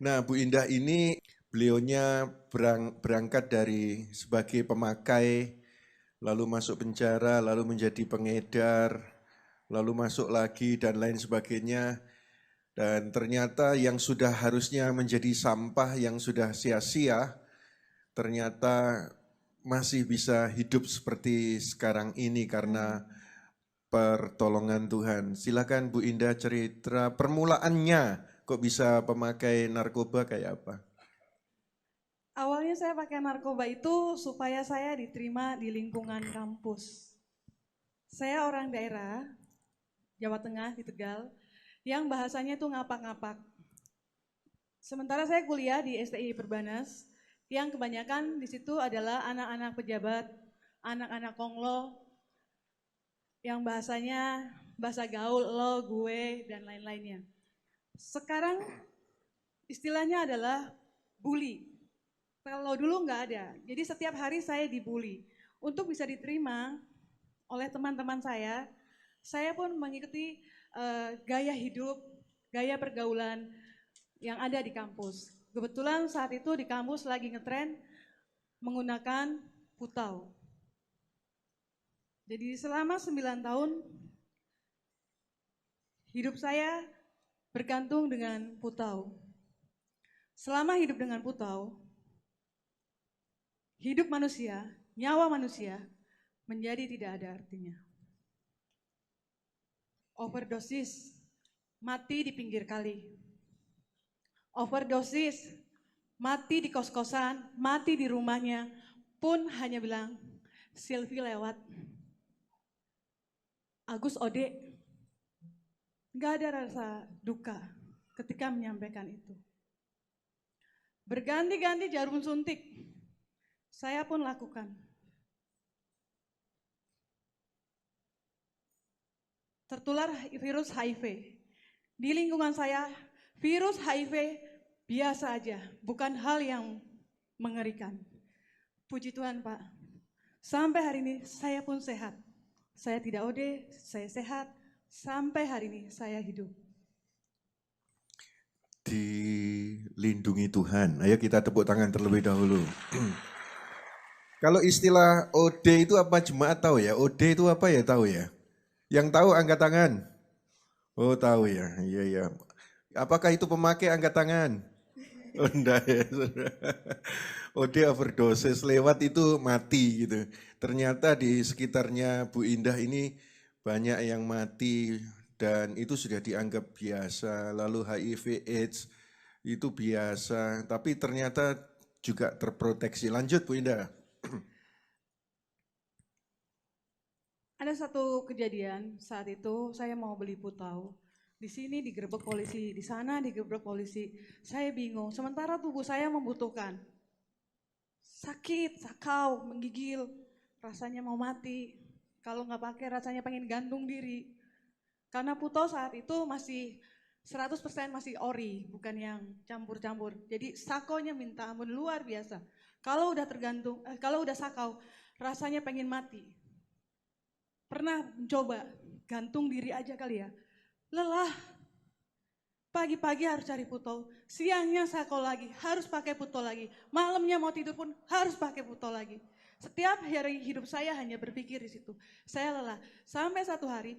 Nah, Bu Indah ini beliaunya berangkat dari sebagai pemakai, lalu masuk penjara, lalu menjadi pengedar, lalu masuk lagi dan lain sebagainya. Dan ternyata yang sudah harusnya menjadi sampah, yang sudah sia-sia, ternyata masih bisa hidup seperti sekarang ini karena pertolongan Tuhan. Silakan Bu Indah cerita permulaannya kok bisa pemakai narkoba kayak apa? Awalnya saya pakai narkoba itu supaya saya diterima di lingkungan kampus. Saya orang daerah, Jawa Tengah di Tegal, yang bahasanya itu ngapak-ngapak. Sementara saya kuliah di STI Perbanas, yang kebanyakan di situ adalah anak-anak pejabat, anak-anak konglo, yang bahasanya bahasa gaul, lo, gue, dan lain-lainnya. Sekarang istilahnya adalah bully. Kalau dulu nggak ada, jadi setiap hari saya dibully. Untuk bisa diterima oleh teman-teman saya pun mengikuti gaya hidup, gaya pergaulan yang ada di kampus. Kebetulan saat itu di kampus lagi ngetren menggunakan putau. Jadi selama 9 tahun hidup saya bergantung dengan putau. Selama hidup dengan putau, hidup manusia, nyawa manusia menjadi tidak ada artinya. Overdosis, mati di pinggir kali. Overdosis, mati di kos-kosan, mati di rumahnya, pun hanya bilang, Silvi lewat. Agus Ode, gak ada rasa duka ketika menyampaikan itu. Berganti-ganti jarum suntik, saya pun lakukan. Tertular virus HIV. Di lingkungan saya, virus HIV biasa aja, bukan hal yang mengerikan. Puji Tuhan Pak, sampai hari ini saya pun sehat. Saya tidak OD, saya sehat, sampai hari ini saya hidup. Dilindungi Tuhan. Ayo kita tepuk tangan terlebih dahulu. Kalau istilah OD itu apa jemaat tahu ya? OD itu apa ya tahu ya? Yang tahu angkat tangan. Oh tahu ya, iya iya. Apakah itu pemakai angkat tangan? Oh enggak ya. OD overdosis lewat itu mati gitu. Ternyata di sekitarnya Bu Indah ini banyak yang mati dan itu sudah dianggap biasa. Lalu HIV AIDS itu biasa, tapi ternyata juga terproteksi. Lanjut Bu Indah. Ada satu kejadian saat itu saya mau beli putau. Di sini digerebek polisi, di sana digerebek polisi. Saya bingung, sementara tubuh saya membutuhkan. Sakit, sakau, menggigil, rasanya mau mati. Kalau nggak pakai rasanya pengen gantung diri. Karena putau saat itu masih 100% masih ori, bukan yang campur-campur. Jadi sakonya minta ampun luar biasa. Kalau udah tergantung, kalau udah sakau, rasanya pengen mati. Pernah mencoba gantung diri aja kali ya. Lelah, pagi-pagi harus cari putau, siangnya sako lagi, harus pakai putau lagi, malamnya mau tidur pun harus pakai putau lagi. Setiap hari hidup saya hanya berpikir di situ. Saya lelah. Sampai satu hari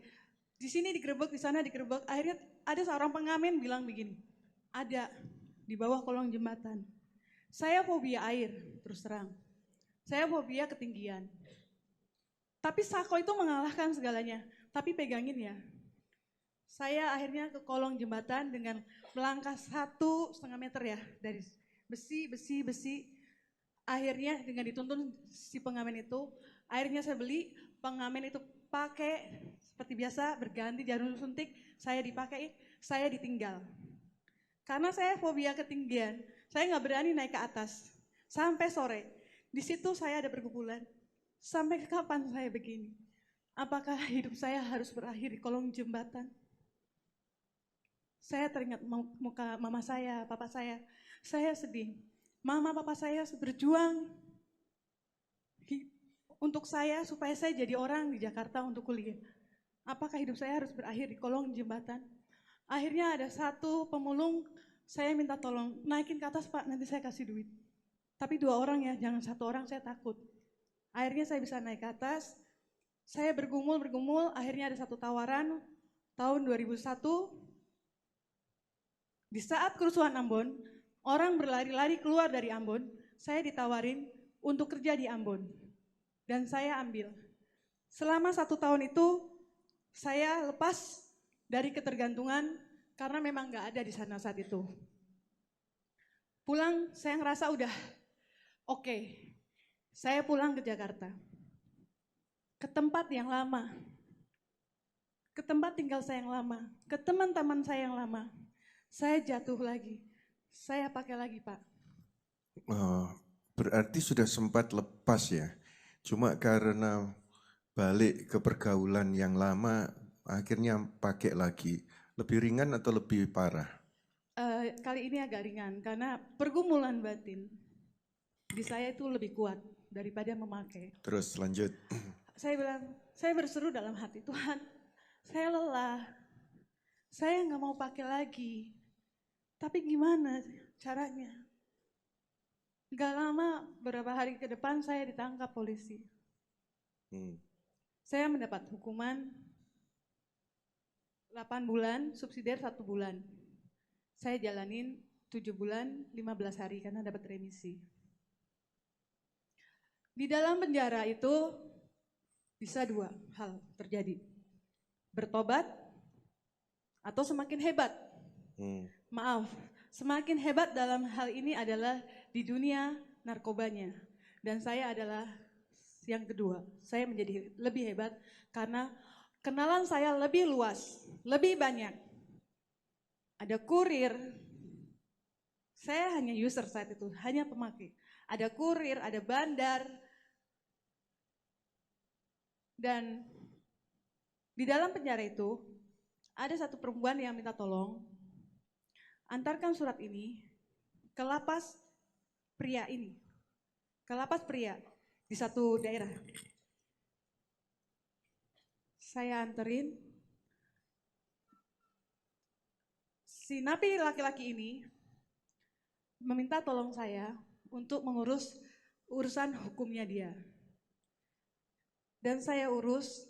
di sini digerebek, di sana digerebek. Akhirnya ada seorang pengamen bilang begini, ada di bawah kolong jembatan. Saya fobia air, terus terang. Saya fobia ketinggian. Tapi sako itu mengalahkan segalanya. Tapi pegangin ya. Saya akhirnya ke kolong jembatan dengan melangkah 1,5 meter ya dari besi, besi, besi. Akhirnya dengan dituntun si pengamen itu, akhirnya saya beli pengamen itu pakai seperti biasa berganti jarum suntik, saya dipakai, saya ditinggal. Karena saya fobia ketinggian, saya nggak berani naik ke atas sampai sore. Di situ saya ada bergumulan. Sampai kapan saya begini? Apakah hidup saya harus berakhir di kolong jembatan? Saya teringat muka mama saya, papa saya. Saya sedih. Mama papa saya berjuang untuk saya supaya saya jadi orang di Jakarta untuk kuliah. Apakah hidup saya harus berakhir di kolong jembatan? Akhirnya ada satu pemulung Saya minta tolong naikin ke atas Pak, nanti saya kasih duit. Tapi 2 orang ya, jangan 1 orang, saya takut. Akhirnya saya bisa naik ke atas, saya bergumul, akhirnya ada satu tawaran tahun 2001, di saat kerusuhan Ambon, orang berlari-lari keluar dari Ambon, saya ditawarin untuk kerja di Ambon. Dan saya ambil. Selama 1 tahun itu, saya lepas dari ketergantungan karena memang gak ada di sana saat itu. Pulang, saya ngerasa udah oke. Saya pulang ke Jakarta. Ke tempat yang lama. Ke tempat tinggal saya yang lama. Ke teman-teman saya yang lama. Saya jatuh lagi. Saya pakai lagi, Pak. Oh, berarti sudah sempat lepas ya. Cuma karena balik ke pergaulan yang lama, akhirnya pakai lagi. Lebih ringan atau lebih parah? Kali ini agak ringan, karena pergumulan batin di saya itu lebih kuat daripada memakai. Terus lanjut. Saya bilang, saya berseru dalam hati, Tuhan, saya lelah. Saya nggak mau pakai lagi. Tapi gimana caranya? Gak lama, beberapa hari ke depan saya ditangkap polisi. Saya mendapat hukuman 8 bulan, subsidiar 1 bulan. Saya jalanin 7 bulan, 15 hari karena dapat remisi. Di dalam penjara itu bisa 2 hal terjadi. Bertobat atau semakin hebat. Maaf, semakin hebat dalam hal ini adalah di dunia narkobanya. Dan saya adalah yang kedua. Saya menjadi lebih hebat karena kenalan saya lebih luas, lebih banyak. Ada kurir, saya hanya user saat itu, hanya pemakai. Ada kurir, ada bandar. Dan di dalam penjara itu, ada satu perempuan yang minta tolong, antarkan surat ini ke lapas pria ini. Ke lapas pria di satu daerah. Saya anterin. Si napi laki-laki ini meminta tolong saya untuk mengurus urusan hukumnya dia. Dan saya urus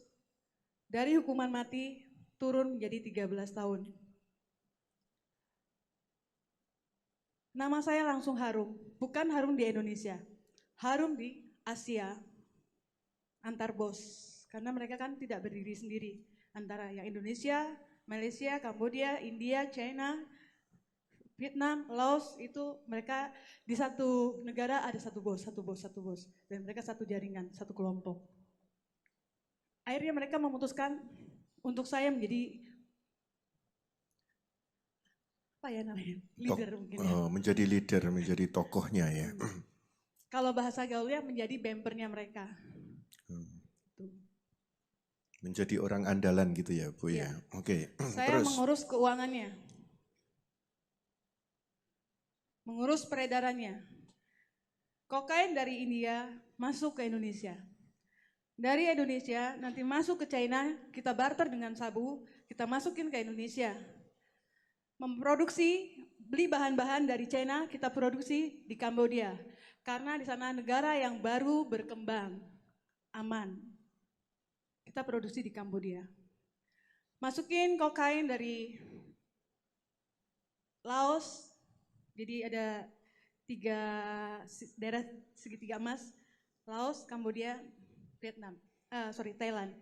dari hukuman mati turun menjadi 13 tahun. Nama saya langsung harum, bukan harum di Indonesia, harum di Asia antar bos. Karena mereka kan tidak berdiri sendiri, antara yang Indonesia, Malaysia, Kambodia, India, China, Vietnam, Laos, itu mereka di satu negara ada satu bos. Dan mereka satu jaringan, satu kelompok. Akhirnya mereka memutuskan untuk saya menjadi apa ya namanya, leader mungkin ya. Menjadi leader, menjadi tokohnya ya. Kalau bahasa gaulnya menjadi bempernya mereka. Menjadi orang andalan gitu ya Bu ya. Oke. Saya mengurus keuangannya. Mengurus peredarannya. Kokain dari India masuk ke Indonesia. Dari Indonesia nanti masuk ke China, kita barter dengan sabu, kita masukin ke Indonesia. Memproduksi, beli bahan-bahan dari China, kita produksi di Kambodia. Karena di sana negara yang baru berkembang, aman. Kita produksi di Kambodia. Masukin kokain dari Laos, jadi ada 3 daerah segitiga emas, Laos, Kambodia, Vietnam, Thailand.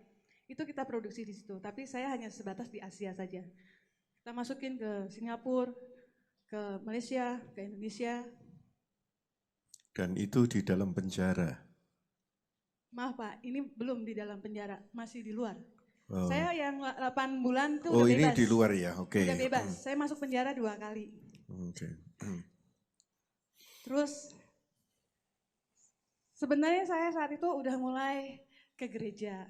Itu kita produksi di situ, tapi saya hanya sebatas di Asia saja. Kita masukin ke Singapura, ke Malaysia, ke Indonesia. Dan itu di dalam penjara? Maaf Pak, ini belum di dalam penjara, masih di luar. Saya yang 8 bulan itu udah bebas. Ini di luar ya, oke. Udah bebas, saya masuk penjara 2 kali. Terus sebenarnya saya saat itu udah mulai ke gereja.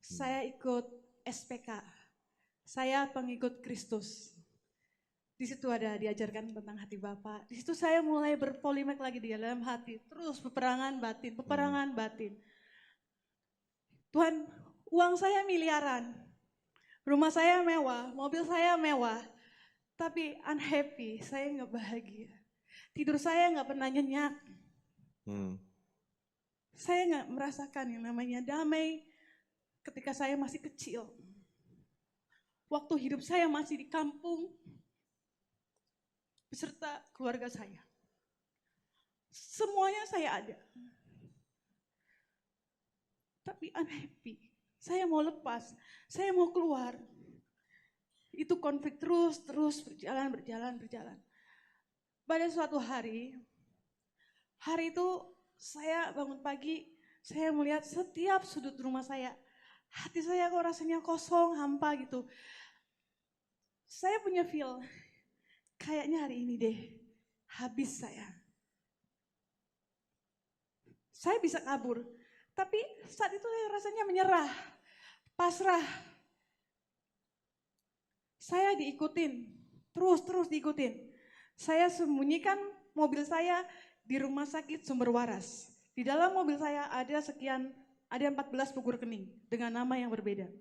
Saya ikut SPK. Saya pengikut Kristus. Di situ ada diajarkan tentang hati Bapa. Di situ saya mulai berpolemik lagi di dalam hati. Terus peperangan batin. Tuhan, uang saya miliaran. Rumah saya mewah, mobil saya mewah. Tapi unhappy, saya nggak bahagia. Tidur saya nggak pernah nyenyak. Saya nggak merasakan yang namanya damai ketika saya masih kecil. Waktu hidup saya masih di kampung beserta keluarga saya. Semuanya saya ada. Tapi unhappy. Saya mau lepas, saya mau keluar. Itu konflik terus berjalan. Pada suatu hari itu saya bangun pagi, saya melihat setiap sudut rumah saya, hati saya kok rasanya kosong, hampa gitu. Saya punya feel, kayaknya hari ini deh, habis saya. Saya bisa kabur, tapi saat itu saya rasanya menyerah, pasrah. Saya diikutin, terus diikutin. Saya sembunyikan mobil saya di rumah sakit Sumber Waras. Di dalam mobil saya ada 14 buku rekening dengan nama yang berbeda.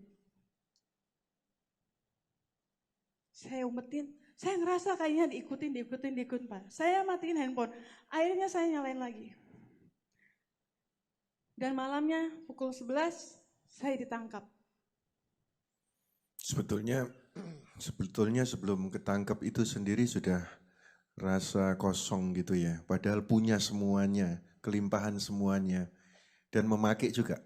Saya umpetin, saya ngerasa kayaknya diikutin Pak. Saya matiin handphone, akhirnya saya nyalain lagi. Dan malamnya pukul 11 saya ditangkap. Sebetulnya sebelum ketangkep itu sendiri sudah rasa kosong gitu ya. Padahal punya semuanya, kelimpahan semuanya. Dan memakai juga.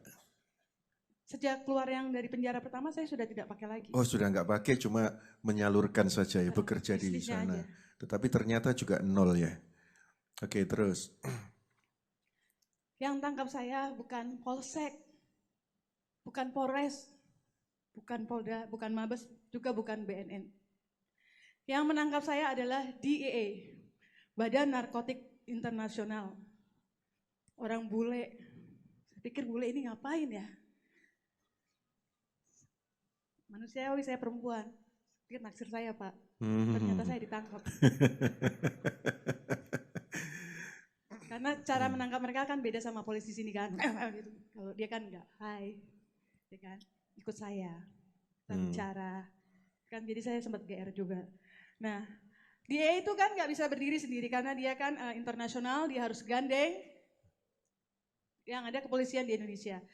Sejak keluar yang dari penjara pertama saya sudah tidak pakai lagi. Oh sudah nggak pakai, cuma menyalurkan saja ya, bekerja di sana. Aja. Tetapi ternyata juga nol ya. Oke, terus. Yang tangkap saya bukan Polsek, bukan Polres, bukan Polda, bukan Mabes, juga bukan BNN. Yang menangkap saya adalah DEA, Badan Narkotik Internasional. Orang bule, saya pikir bule ini ngapain ya? Manusiawi, saya perempuan, pikir naksir saya Pak, ternyata saya ditangkap. Karena cara menangkap mereka kan beda sama polisi sini kan, gitu. Kalau dia kan enggak, hai, dia kan ikut saya, kita bicara, kan jadi saya sempat GR juga. Nah, dia itu kan nggak bisa berdiri sendiri karena dia kan internasional, dia harus gandeng yang ada kepolisian di Indonesia.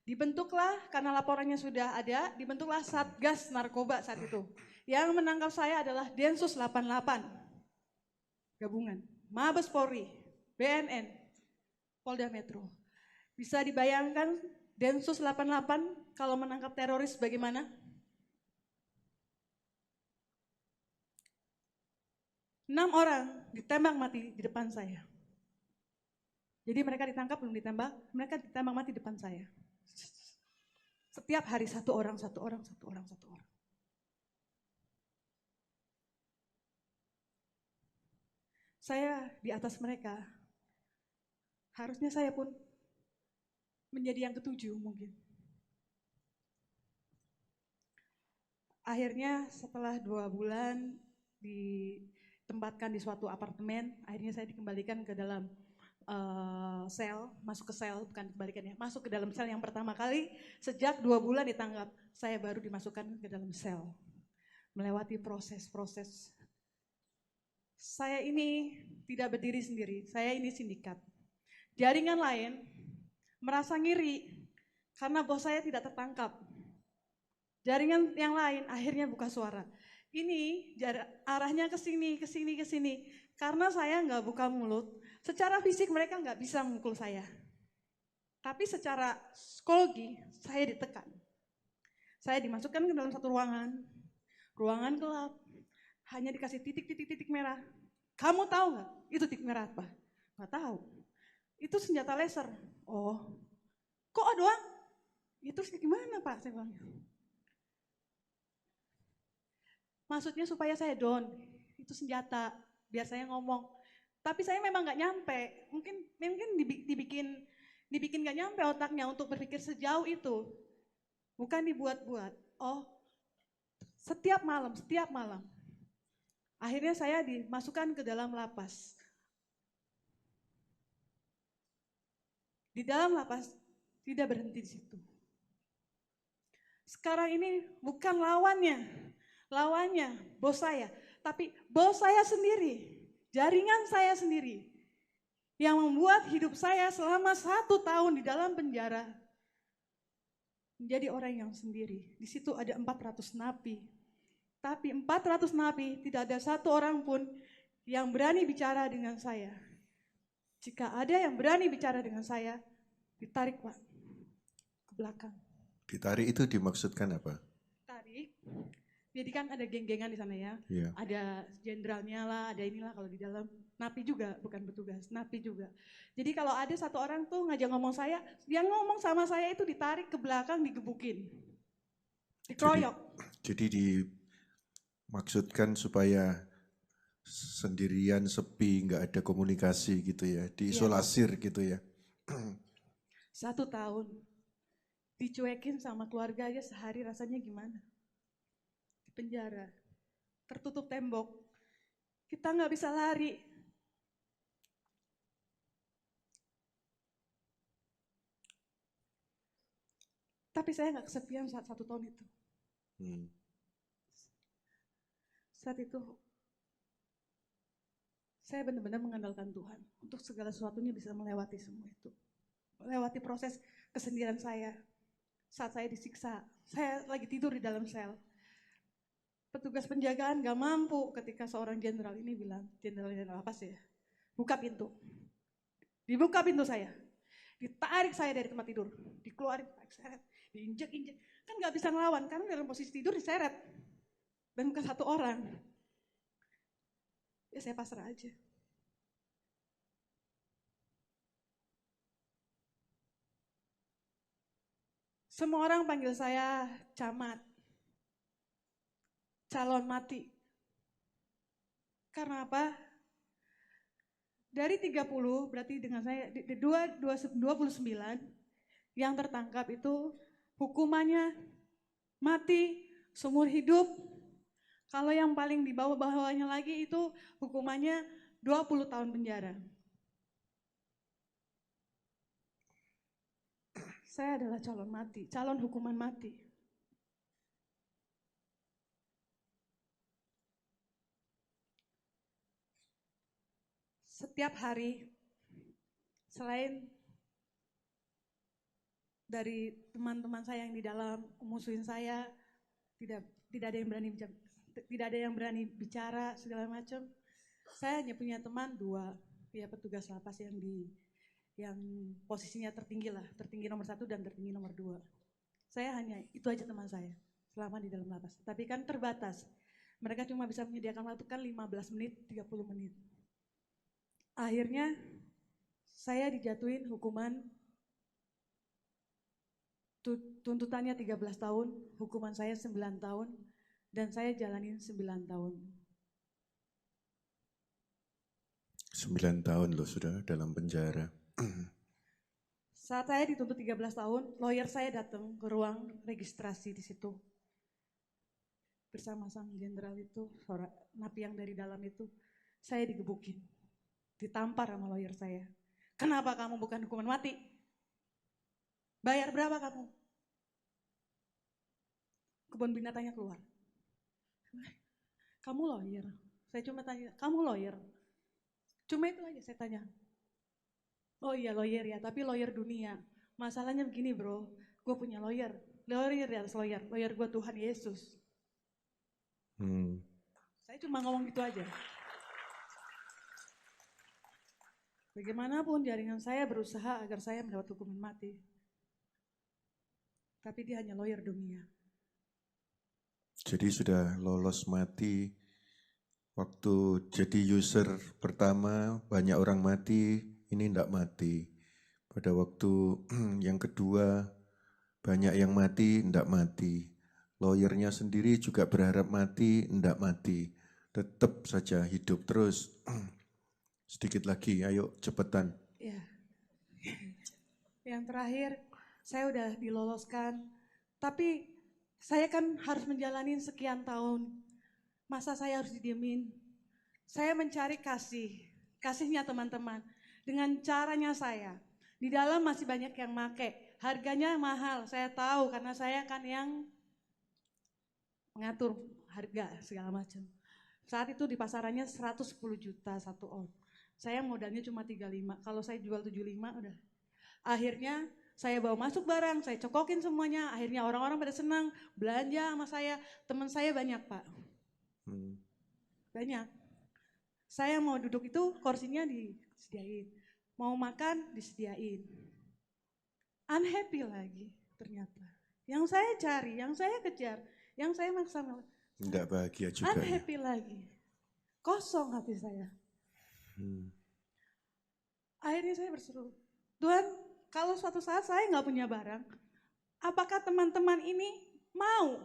Dibentuklah, karena laporannya sudah ada, dibentuklah Satgas Narkoba saat itu. Yang menangkap saya adalah Densus 88, gabungan, Mabes Polri, BNN, Polda Metro. Bisa dibayangkan Densus 88 kalau menangkap teroris bagaimana? Enam orang ditembak mati di depan saya. Jadi mereka ditangkap belum ditembak, mereka ditembak mati di depan saya. Setiap hari satu orang. Saya di atas mereka. Harusnya saya pun menjadi yang ketujuh mungkin. Akhirnya setelah 2 bulan ditempatkan di suatu apartemen, akhirnya saya dikembalikan ke dalam sel, masuk ke sel, bukan kebalikannya, masuk ke dalam sel yang pertama kali. Sejak 2 bulan ditangkap, saya baru dimasukkan ke dalam sel. Melewati proses-proses. Saya ini tidak berdiri sendiri, saya ini sindikat. Jaringan lain merasa ngiri karena bos saya tidak tertangkap. Jaringan yang lain akhirnya buka suara. Ini arahnya ke sini. Karena saya nggak buka mulut, secara fisik mereka nggak bisa memukul saya. Tapi secara psikologi saya ditekan. Saya dimasukkan ke dalam satu ruangan gelap, hanya dikasih titik merah. Kamu tahu nggak itu titik merah apa? Nggak tahu. Itu senjata laser. Oh, kok doang? Itu gimana Pak? Saya bilang. Maksudnya supaya saya down, itu senjata, biar saya ngomong. Tapi saya memang nggak nyampe, mungkin dibikin nggak nyampe otaknya untuk berpikir sejauh itu. Bukan dibuat-buat. Oh, setiap malam. Akhirnya saya dimasukkan ke dalam lapas. Di dalam lapas tidak berhenti di situ. Sekarang ini bukan lawannya bos saya, Tapi bos saya sendiri, jaringan saya sendiri, yang membuat hidup saya selama 1 tahun di dalam penjara menjadi orang yang sendiri. Di situ ada 400 napi. Tapi 400 napi tidak ada satu orang pun yang berani bicara dengan saya. Jika ada yang berani bicara dengan saya, ditarik Pak ke belakang. Ditarik itu dimaksudkan apa? Tarik. Jadi kan ada geng-gengan di sana ya. Iya. Ada jenderalnya lah, ada inilah kalau di dalam. Napi juga, bukan petugas, napi juga. Jadi kalau ada satu orang tuh ngajak ngomong saya, yang ngomong sama saya itu ditarik ke belakang, digebukin. Dikeroyok. Jadi dimaksudkan supaya sendirian, sepi, nggak ada komunikasi gitu ya, diisolasir gitu ya. 1 tahun. Dicuekin sama keluarga aja sehari rasanya gimana? Di penjara. Tertutup tembok. Kita nggak bisa lari. Tapi saya nggak kesepian saat 1 tahun itu. Saat itu saya benar-benar mengandalkan Tuhan untuk segala sesuatunya bisa melewati semua itu. Melewati proses kesendirian saya. Saat saya disiksa, saya lagi tidur di dalam sel. Petugas penjagaan gak mampu ketika seorang jenderal ini bilang, jenderal apa sih ya, buka pintu. Dibuka pintu saya. Ditarik saya dari tempat tidur. Dikeluarin, seret, diinjek-injek. Kan gak bisa ngelawan karena dalam posisi tidur diseret. Dan bukan satu orang. Ya saya pasrah aja. Semua orang panggil saya camat. Calon mati. Karena apa? Dari 30 berarti dengan saya 29 yang tertangkap itu hukumannya mati seumur hidup. Kalau yang paling di bawah-bawahnya lagi itu hukumannya 20 tahun penjara. Saya adalah calon mati, calon hukuman mati. Setiap hari, selain dari teman-teman saya yang di dalam musuhin saya, tidak ada yang berani bicara segala macam. Saya hanya punya teman 2, ya petugas lapas yang posisinya tertinggi lah, tertinggi nomor 1 dan tertinggi nomor 2. Saya hanya itu aja teman saya selama di dalam lapas. Tapi kan terbatas. Mereka cuma bisa menyediakan waktu kan 15 menit, 30 menit. Akhirnya saya dijatuhin hukuman tuntutannya 13 tahun, hukuman saya 9 tahun, dan saya jalanin 9 tahun. 9 tahun loh sudah dalam penjara. Saat saya dituntut 13 tahun, lawyer saya datang ke ruang registrasi di situ. Bersama sang jenderal itu, napi yang dari dalam itu, saya digebukin. Ditampar sama lawyer saya. Kenapa kamu bukan hukuman mati? Bayar berapa kamu? Kebun binatangnya keluar. Kamu lawyer? Saya cuma tanya, kamu lawyer? Cuma itu aja saya tanya. Oh iya lawyer ya, tapi lawyer dunia. Masalahnya begini bro, gue punya lawyer. Lawyer di atas lawyer. Lawyer gue Tuhan Yesus. Saya cuma ngomong gitu aja. Bagaimanapun jaringan saya berusaha agar saya mendapat hukuman mati. Tapi dia hanya lawyer dunia. Jadi sudah lolos mati. Waktu jadi user pertama banyak orang mati, ini enggak mati. Pada waktu yang kedua banyak yang mati, enggak mati. Lawyernya sendiri juga berharap mati, enggak mati. Tetap saja hidup terus. Sedikit lagi, ayo cepetan. Ya. Yang terakhir, saya udah diloloskan. Tapi saya kan harus menjalani sekian tahun. Masa saya harus didiemin? Saya mencari kasihnya teman-teman. Dengan caranya saya. Di dalam masih banyak yang make. Harganya mahal, saya tahu karena saya kan yang mengatur harga segala macam. Saat itu di pasarannya 110 juta satu on. Saya modalnya cuma 35, kalau saya jual 75 udah. Akhirnya saya bawa masuk barang, saya cokokin semuanya, akhirnya orang-orang pada senang, belanja sama saya. Teman saya banyak Pak, banyak. Saya mau duduk itu kursinya disediain, mau makan disediain. Unhappy lagi ternyata. Yang saya cari, yang saya kejar, yang saya maksa. Enggak bahagia juga. Unhappy lagi, kosong hati saya. Akhirnya saya berseru, Tuhan, kalau suatu saat saya nggak punya barang, apakah teman-teman ini mau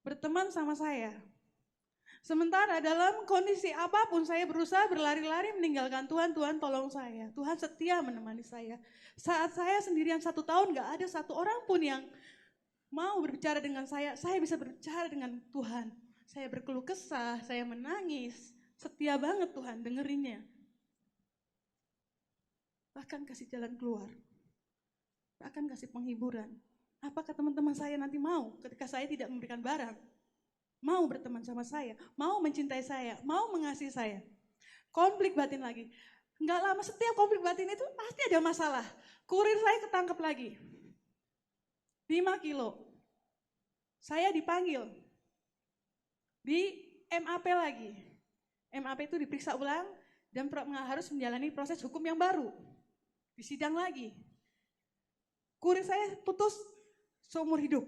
berteman sama saya? Sementara dalam kondisi apapun saya berusaha berlari-lari meninggalkan Tuhan, Tuhan tolong saya. Tuhan setia menemani saya. Saat saya sendirian 1 tahun gak ada satu orang pun yang mau berbicara dengan saya bisa berbicara dengan Tuhan. Saya berkeluh kesah, saya menangis, setia banget Tuhan dengerinnya. Bahkan kasih jalan keluar, bahkan kasih penghiburan. Apakah teman-teman saya nanti mau ketika saya tidak memberikan barang? Mau berteman sama saya, mau mencintai saya, mau mengasihi saya. Konflik batin lagi. Enggak lama setiap konflik batin itu pasti ada masalah. Kurir saya ketangkep lagi. 5 kilo. Saya dipanggil. Di MAP lagi. MAP itu diperiksa ulang dan harus menjalani proses hukum yang baru. Disidang lagi. Kurir saya putus seumur hidup.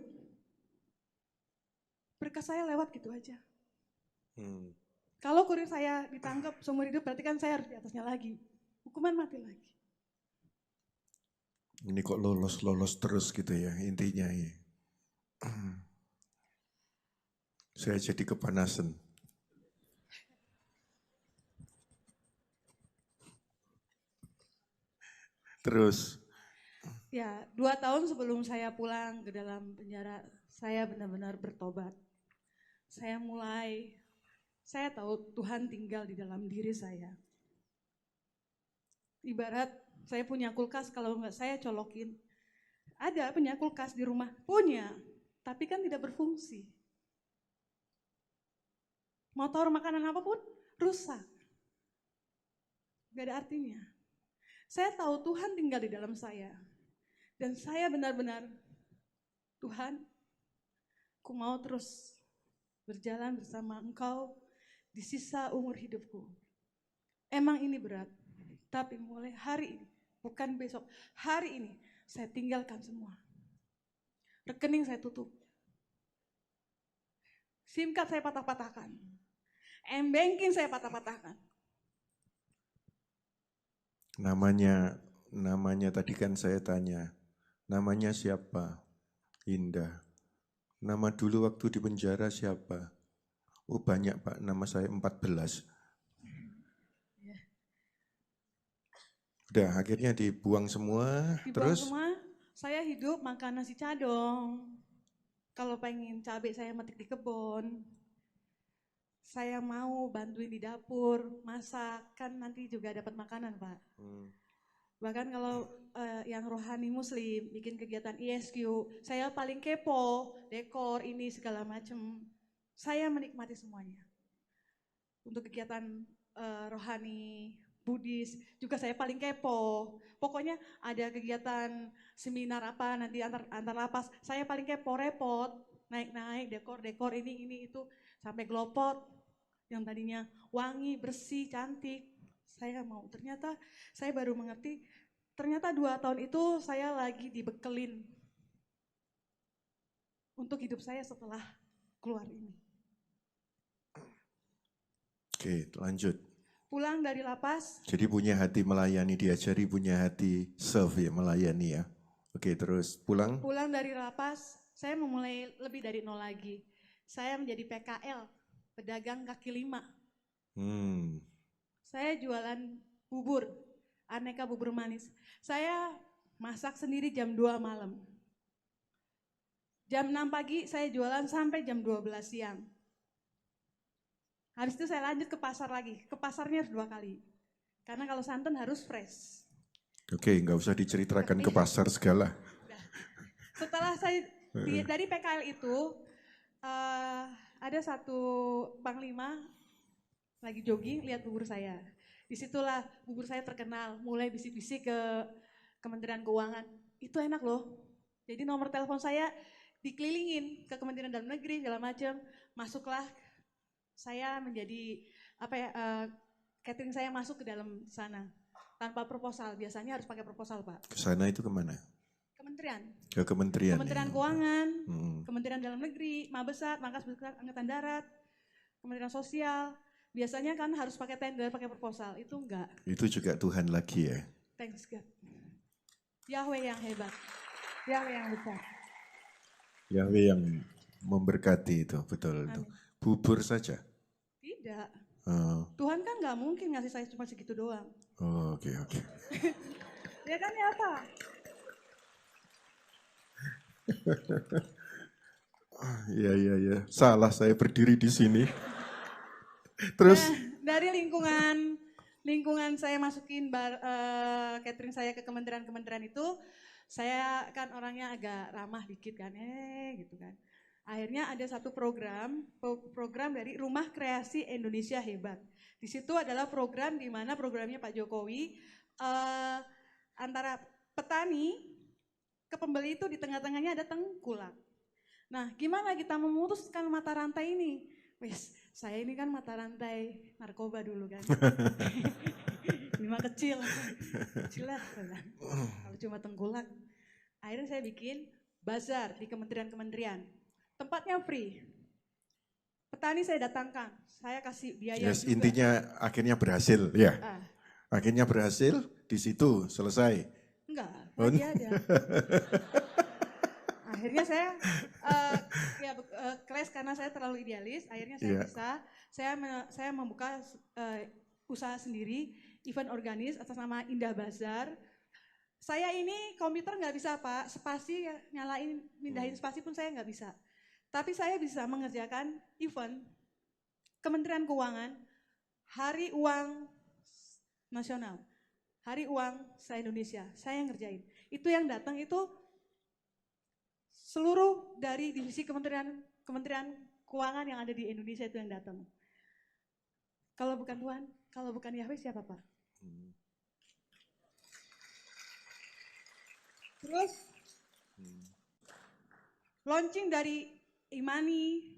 Berkas saya lewat gitu aja. Kalau kurir saya ditangkap seumur hidup berarti kan saya harus di atasnya lagi. Hukuman mati lagi. Ini kok lolos terus gitu ya intinya ya. Saya jadi kepanasan. Terus? Ya, 2 tahun sebelum saya pulang ke dalam penjara, saya benar-benar bertobat. Saya tahu Tuhan tinggal di dalam diri saya. Ibarat saya punya kulkas, kalau enggak saya colokin. Ada punya kulkas di rumah, punya, tapi kan tidak berfungsi. Mau taruh makanan apapun, rusak. Gak ada artinya. Saya tahu Tuhan tinggal di dalam saya. Dan saya benar-benar, Tuhan, aku mau terus berjalan bersama Engkau di sisa umur hidupku. Emang ini berat, tapi mulai hari ini, bukan besok, hari ini saya tinggalkan semua. Rekening saya tutup. SIM card saya patah-patahkan. M-banking saya patah-patahkan. Namanya tadi kan saya tanya, namanya siapa? Indah. Nama dulu waktu di penjara siapa? Oh banyak Pak, nama saya 14. Udah akhirnya dibuang semua. Terus? Semua, saya hidup makan nasi cadong. Kalau pengen cabai saya metik di kebun. Saya mau bantuin di dapur, masak, kan nanti juga dapat makanan Pak. Bahkan kalau yang rohani muslim, bikin kegiatan ISQ, saya paling kepo, dekor ini segala macam. Saya menikmati semuanya. Untuk kegiatan rohani, Buddhis, juga saya paling kepo. Pokoknya ada kegiatan seminar apa nanti antar lapas, saya paling kepo, repot. Naik-naik, dekor ini itu, sampai glopot. Yang tadinya wangi, bersih, cantik. Saya mau, ternyata saya baru mengerti, ternyata 2 tahun itu saya lagi dibekelin untuk hidup saya setelah keluar ini. Oke, lanjut. Pulang dari lapas. Jadi punya hati melayani, diajari punya hati serve ya, melayani ya. Oke, terus pulang? Pulang dari lapas, saya memulai lebih dari nol lagi. Saya menjadi PKL, pedagang kaki 5. Saya jualan bubur, aneka bubur manis. Saya masak sendiri jam 2 malam. Jam 6 pagi saya jualan sampai jam 12 siang. Habis itu saya lanjut ke pasar lagi. Ke pasarnya harus 2 kali. Karena kalau santan harus fresh. Oke, nggak usah diceritakan ke pasar segala. Setelah saya dari PKL itu, ada satu panglima lagi jogging, lihat bubur saya. Disitulah bubur saya terkenal, mulai bisik-bisik ke Kementerian Keuangan. Itu enak loh. Jadi nomor telepon saya dikelilingin ke Kementerian Dalam Negeri segala macam. Masuklah saya menjadi catering saya masuk ke dalam sana tanpa proposal. Biasanya harus pakai proposal, Pak. Ke sana itu kemana? Kementerian. Ke kementerian. Kementerian Keuangan, Kementerian Dalam Negeri, Mabesat, Markas Besar Angkatan Darat, Kementerian Sosial. Biasanya kan harus pakai tender, pakai proposal. Itu enggak. Itu juga Tuhan lagi ya. Thanks God. Yahweh yang hebat. Yahweh yang besar. Yahweh yang memberkati itu, betul itu. Bubur saja? Tidak. Oh. Tuhan kan nggak mungkin ngasih saya cuma segitu doang. Oh, oke. Ya kan ya apa? Iya. Salah saya berdiri di sini. Terus? Dari lingkungan saya masukin catering saya ke kementerian-kementerian itu, saya kan orangnya agak ramah dikit kan, gitu kan. Akhirnya ada satu program dari Rumah Kreasi Indonesia Hebat. Di situ adalah program di mana programnya Pak Jokowi antara petani ke pembeli itu di tengah-tengahnya ada tengkulak. Nah, gimana kita memutuskan mata rantai ini? Wes, saya ini kan mata rantai narkoba dulu kan. Ini mah kecil lah. Kalau cuma tengkulak. Akhirnya saya bikin bazar di kementerian-kementerian. Tempatnya free. Petani saya datangkan, saya kasih biaya Yes, juga. intinya akhirnya berhasil, ya. Akhirnya berhasil, di situ selesai. Enggak, masih ada. Akhirnya saya clash karena saya terlalu idealis. Akhirnya saya bisa, saya membuka usaha sendiri, event organis atas nama Indah Bazar. Saya ini komputer nggak bisa Pak, spasi nyalain, mindahin spasi pun saya nggak bisa. Tapi saya bisa mengerjakan event Kementerian Keuangan, Hari Uang Nasional, Hari Uang se-Indonesia, saya yang ngerjain. Itu yang datang itu seluruh dari divisi Kementerian Keuangan yang ada di Indonesia itu yang datang. Kalau bukan Tuhan, kalau bukan Yahweh siapa Pak? Terus launching dari Imani.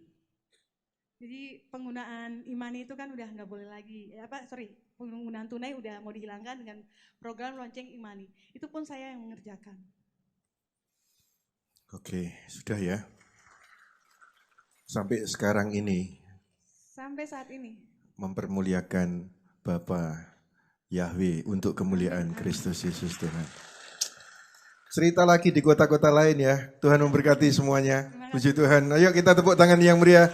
Jadi penggunaan Imani itu kan udah nggak boleh lagi. Penggunaan tunai udah mau dihilangkan dengan program launching Imani. Itu pun saya yang mengerjakan. Oke, sudah ya. Sampai sekarang ini. Sampai saat ini. Mempermuliakan Bapa Yahweh untuk kemuliaan Kristus Yesus Tuhan. Cerita lagi di kota-kota lain ya. Tuhan memberkati semuanya. Puji Tuhan. Ayo kita tepuk tangan yang meriah.